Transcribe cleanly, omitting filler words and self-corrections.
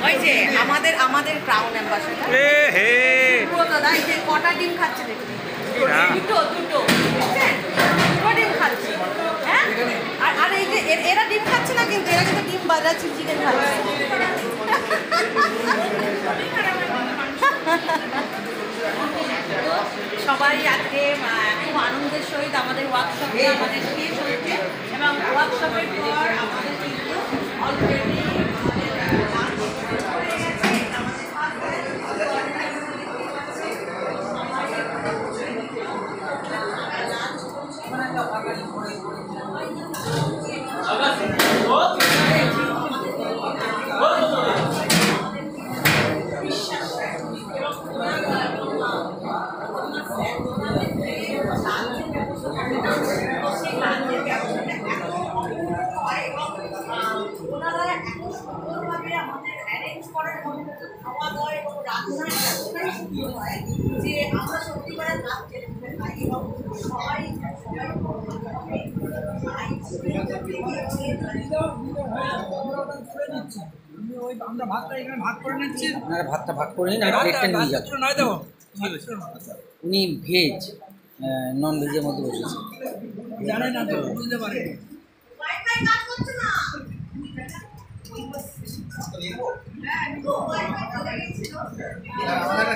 ওই যে আমাদের আমাদের ক্রাউন অ্যাম্বাসেডর দাদা, এই যে কটা ডিম খাচ্ছে দেখুন, দুটো দুটো ডিম খাচ্ছে। হ্যাঁ, আর এই যে এরা ডিম খাচ্ছে না, কিন্তু এরা কিন্তু ডিম বাজা চিকেন খাচ্ছে। সবাই আজকে খুব আনন্দের সহিত আমাদের ওয়ার্কশপে আমাদের শেষ হয়েছে, এবং ওয়ার্কশপের পর আমাদের কিন্তু অলরেডি যে আমরা সত্যি করে আমরা ভাতটা এখানে ভাগ করে নিচ্ছি। ভাতটা ভাগ করে নিন, প্লেটটা নিয়ে যাচ্ছি। উনি ভেজ, নন ভেজের মধ্যে বসেছে, জানেন না তো, বুঝতে পারে। আমাদের